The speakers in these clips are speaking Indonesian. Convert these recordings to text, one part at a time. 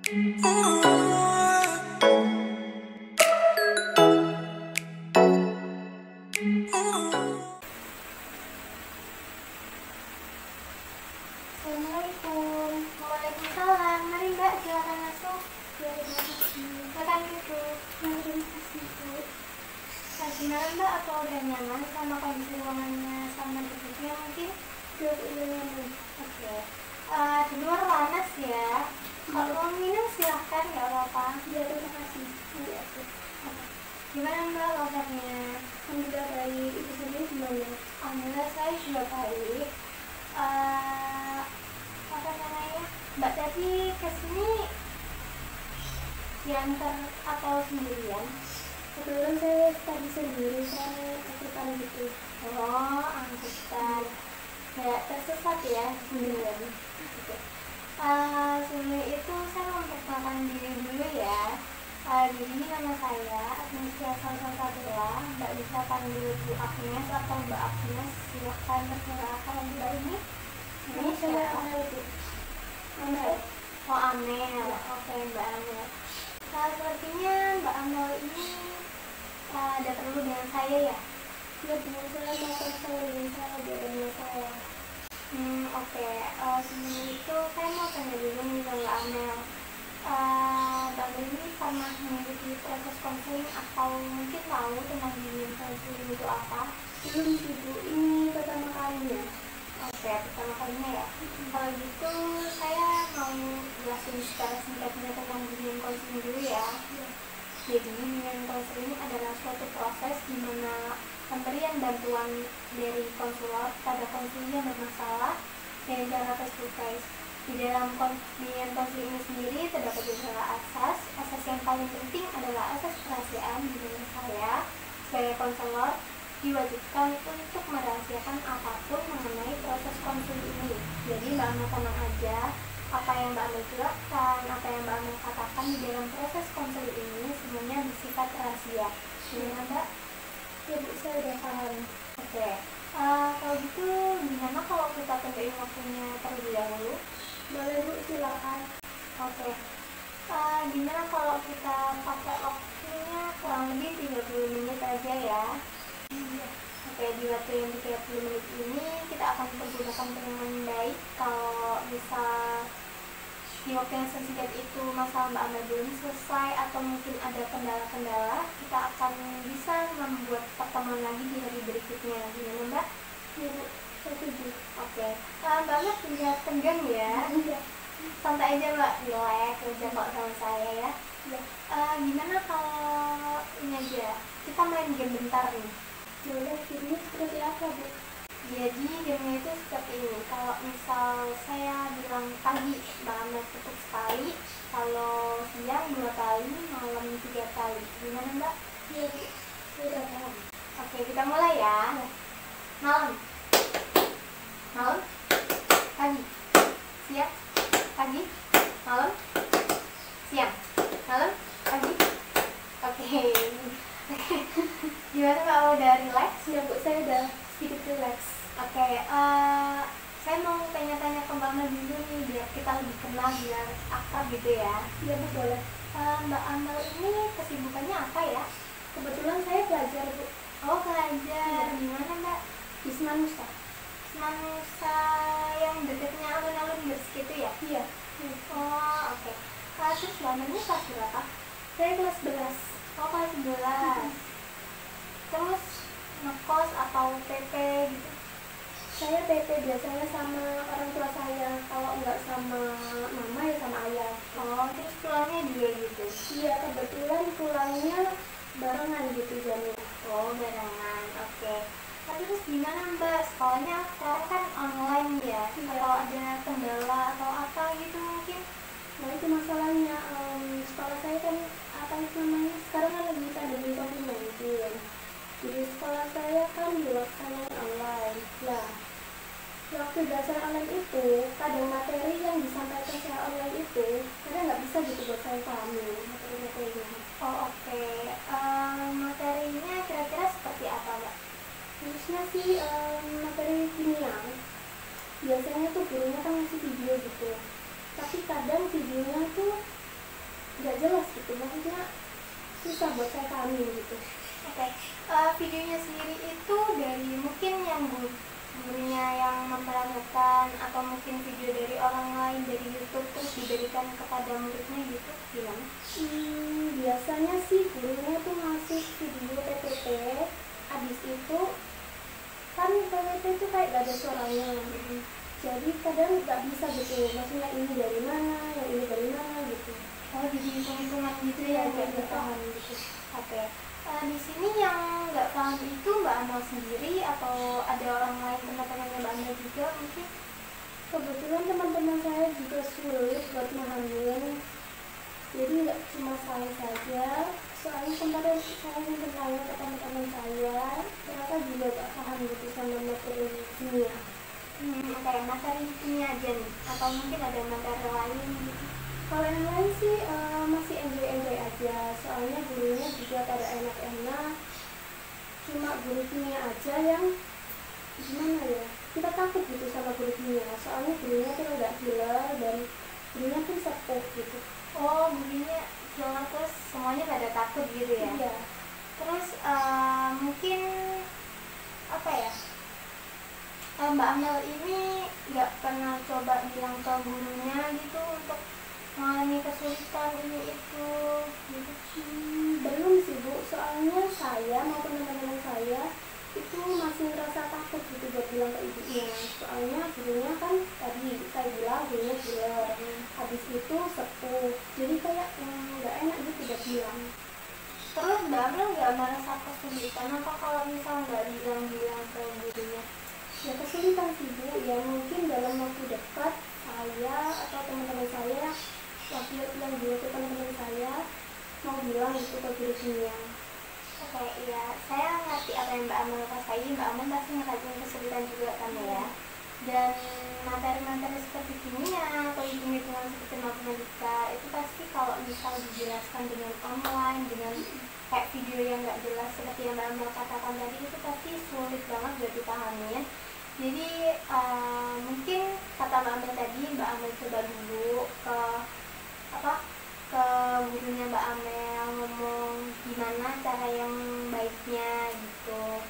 Assalamualaikum. Waalaikumsalam. Mari Mbak, silakan masuk. Silakan duduk. Terima kasih Bu. Gimana Mbak? Apa udah nyaman sama kondisi ruangannya sama duduknya mungkin? Udah nyaman. Oke. Di luar panas ya. Kalau mau minum silahkan, nggak apa-apa. Ya, terima kasih. Iya, gimana Mbak kabarnya? Alhamdulillah baik. Ibu sendiri gimana? Alhamdulillah saya juga baik. Apa namanya? Mbak tadi kesini diantar atau sendirian? Kebetulan saya tadi sendiri, saya angkutan gitu. Oh, angkutan. Ya, tersesat ya sendirian. Sebelum itu saya mau memperkenalkan diri dulu ya. Di sini nama saya Agnesia Salsabila. Mbak bisa panggil Bu Agnes atau Mbak Agnes. Silahkan perkenalkan Mbak ini. Ini saya Amel Bu. Amel. Oh Amel. Oke Mbak Amel. Sepertinya Mbak Amel ini ada perlu dengan saya ya? Ya Bu, saya mau konseling saya di rumah saya. Oke. Sebelum itu saya mau tanya dulu nih ke Mbak Amel. Mbak Amel ini pernah mengikuti proses konseling atau mungkin tahu tentang bimbingan konseling itu apa? Belum sih Bu, ini pertama kalinya. Oke, pertama kalinya ya. Kalau gitu saya mau jelasin secara singkatnya tentang bimbingan konseling dulu ya. Jadi bimbingan konseling adalah suatu proses di mana pemberian bantuan dari konselor pada konseling yang bermasalah dengan cara face to face. Di dalam bimbingan konseling ini sendiri terdapat beberapa asas. Asas yang paling penting adalah asas kerahasiaan, di mana saya sebagai konselor diwajibkan untuk merahasiakan apapun mengenai proses konseling ini. Jadi Mbak Amel tenang aja, apa yang Mbak Amel jelaskan, apa yang Mbak Amel katakan di dalam proses konseling ini semuanya bersifat rahasia. Gimana Mbak? Ya Bu, saya udah paham. Oke. Kalau gitu gimana kalau kita tentuin waktunya terlebih dahulu? Boleh Bu, silakan. Oke. Gimana kalau kita pakai waktunya kurang lebih 30 menit aja ya? Iya. Oke, di waktu yang 30 menit ini kita akan menggunakan dengan baik. Kalau misal di waktu yang singkat itu masalah Mbak Amel belum selesai atau mungkin ada kendala-kendala, kita akan bisa membuat pertemuan lagi di hari berikutnya. Gimana Mbak? Iya Bu, saya setuju. Oke. Mbak Amel terlihat tegang ya? Iya. Santai aja Mbak, relax aja kok sama saya ya. Iya. Gimana kalau ini aja, kita main game bentar nih. Boleh, gamenya seperti apa Bu? Jadi gamenya itu seperti ini. Kalau misal saya bilang pagi, Mbak Amel cukup sekali. Kalau siang 2 kali, malam 3 kali. Gimana Mbak? Iya Bu, sudah paham. Oke, kita mulai ya. Malam, malam, pagi, siang, pagi, malam, siang, malam, pagi. Oke. Gimana Mbak, udah relax? Ya Bu, saya udah sedikit relax. Oke, saya mau tanya-tanya ke Mbak Amel dulu nih, biar kita lebih kenal, biar akrab gitu ya. Iya Bu, boleh. Mbak Amel ini kesibukannya apa ya? Kebetulan saya pelajar Bu. Oh pelajar, gimana Mbak? Di Semanusa. Semanusa yang dekatnya alun-alun gitu ya? Iya. Oh oke. Terus Mbak Amel ini kelas berapa? Saya kelas 11. Oh kelas 11. Terus ngekos atau PP gitu? Saya PP biasanya sama orang tua saya, kalau nggak sama mama ya sama ayah. Oh, terus pulangnya juga gitu? Iya, kebetulan pulangnya barengan gitu jamnya. Oh, barengan, oke. Tapi terus gimana Mbak, sekolahnya sekarang kan online ya? Iya. Kalau ada kendala atau apa gitu mungkin? Nah itu masalahnya, sekolah saya kan apa namanya, sekarang kan lagi pandemi COVID-19. Jadi sekolah saya kan dilaksanakan online. Nah, waktu belajar online itu, kadang materi yang disampaikan secara online itu kadang nggak bisa gitu buat saya pahami materi-materinya. Oh oke. Materinya kira-kira seperti apa Mbak? Khususnya sih materi kimia. Biasanya tuh gurunya kan ngasih video gitu. Tapi kadang videonya tuh gitu, maksudnya susah buat saya pahami gitu. Oke. Videonya sendiri itu dari mungkin yang gurunya yang memperagakan, atau mungkin video dari orang lain dari YouTube terus diberikan kepada muridnya gitu, gimana? Biasanya sih gurunya tuh ngasih video PPT, habis itu kan PPT itu kayak gak ada suaranya, jadi kadang nggak bisa gitu, maksudnya ini dari mana, yang ini dari mana gitu. Oh, jadi hitung-hitungan gitu ya, Iya, nggak paham gitu. Oke. Di sini yang nggak paham itu Mbak Amal sendiri atau ada orang lain, teman-temannya Mbak Amal juga mungkin? Kebetulan teman-teman saya juga sulit buat memahami, jadi nggak cuma saya saja, soalnya kemarin saya bertanya ke teman-teman saya, mereka juga gak paham gitu sama materi kimia. Oke, materi kimia aja nih, atau mungkin ada materi lain gitu? Kalau yang lain sih masih enjoy aja, soalnya gurunya juga pada enak-enak, cuma guru kimia aja yang gimana ya, kita takut gitu sama guru kimia, soalnya gurunya tuh agak gila dan gurunya pun sepuh gitu. Oh, gurunya gila terus semuanya pada takut gitu ya? Iya. Terus mungkin apa ya, Mbak Amel ini nggak pernah coba bilang ke gurunya gitu untuk mengalami kesulitan ini itu gitu? Belum sih Bu, soalnya saya maupun teman-teman saya itu masih ngerasa takut gitu buat bilang ke ibunya, soalnya gurunya kan tadi saya bilang gurunya gila, habis itu sepuh, jadi kayak nggak enak gitu buat bilang. Terus Mbak Amel nggak merasa kesulitan apa kalau misal nggak bilang-bilang ke gurunya? Ya kesulitan sih Bu, ya mungkin dalam waktu dekat saya atau teman-teman saya yang dulu ke teman-teman saya mau bilang gitu ke guru kimia. Oke, iya, saya ngerti apa yang Mbak Amel rasain. Mbak Amel pasti ngerasain kesulitan juga kan ya. Dan materi-materi seperti kimia atau hitung-hitungan seperti matematika itu pasti kalau misal dijelaskan dengan online, dengan kayak video yang nggak jelas seperti yang Mbak Amel katakan tadi, itu pasti sulit banget buat dipahami ya. Jadi mungkin kata Mbak Amel tadi, Mbak Amel coba dulu ke gurunya Mbak Amel, ngomong gimana cara yang baiknya gitu.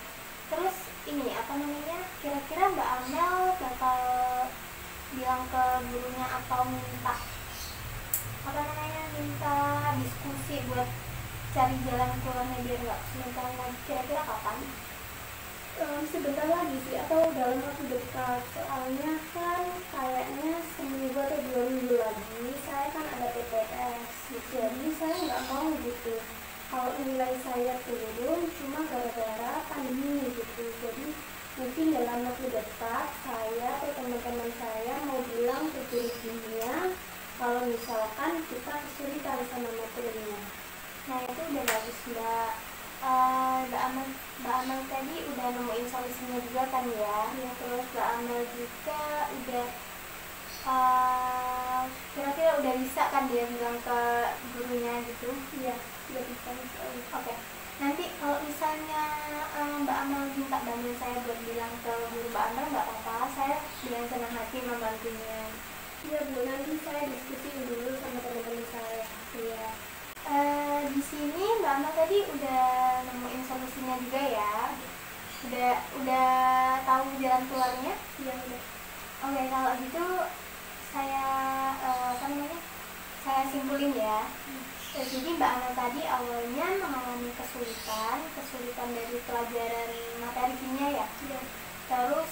Terus ini kira-kira Mbak Amel bakal bilang ke gurunya atau minta diskusi buat cari jalan keluarnya biar nggak kesulitan lagi, kira-kira kapan? Sebentar lagi sih, atau dalam waktu dekat, soalnya kan kayaknya seminggu atau 2 minggu lagi saya kan ada PTS, jadi saya nggak mau gitu kalau nilai saya turun cuma gara-gara pandemi gitu. Jadi mungkin dalam waktu dekat saya atau teman-teman saya mau bilang ke guru kimia kalau misalkan kita kesulitan sama materinya. Nah, itu udah bagus Mbak. Mbak Amel tadi udah nemuin solusinya juga kan ya? Ya. Terus Mbak Amel juga udah kira-kira udah bisa kan dia bilang ke gurunya gitu? Iya, udah bisa. Oke. Nanti kalau misalnya Mbak Amel minta bantuan saya buat bilang ke guru Mbak Amel, nggak apa-apa, saya dengan senang hati membantunya. Iya Bu, nanti saya diskusi dulu sama teman-teman saya. Iya. Di sini Mbak Amel tadi udah nemuin solusinya juga ya? Udah tahu jalan keluarnya? Iya udah. Oke, kalau gitu saya saya simpulin ya. Jadi Mbak Amel tadi awalnya mengalami kesulitan dari pelajaran materi kimia ya. Iya. Terus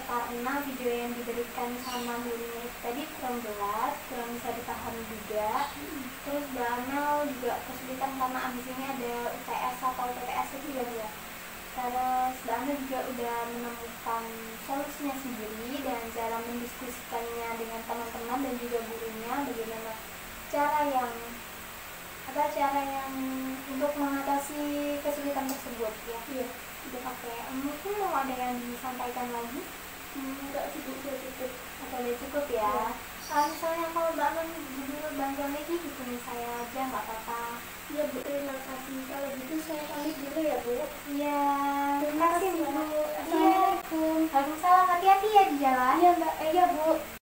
karena video yang diberikan sama gurunya tadi kurang jelas, kurang bisa dipahami juga. Terus Mbak Amel juga kesulitan karena abis ini ada UTS atau TTS itu ya. Terus Mbak Amel juga udah menemukan solusinya sendiri dan cara mendiskusikannya dengan teman-teman dan juga gurunya, bagaimana cara yang untuk mengatasi kesulitan tersebut ya. Iya. Oke, mungkin mau ada yang disampaikan lagi? Enggak sih Bu, sudah cukup. Udah cukup ya. Misalnya kalau Mbak Amel butuh bantuan lagi hubungi saya aja, nggak apa-apa. Iya Bu, terima kasih. Kalau gitu saya pamit dulu ya Bu. Iya, terima kasih Bu. Assalamualaikum. Waalaikumsalam, hati-hati ya di jalan. Iya Mbak, iya Bu.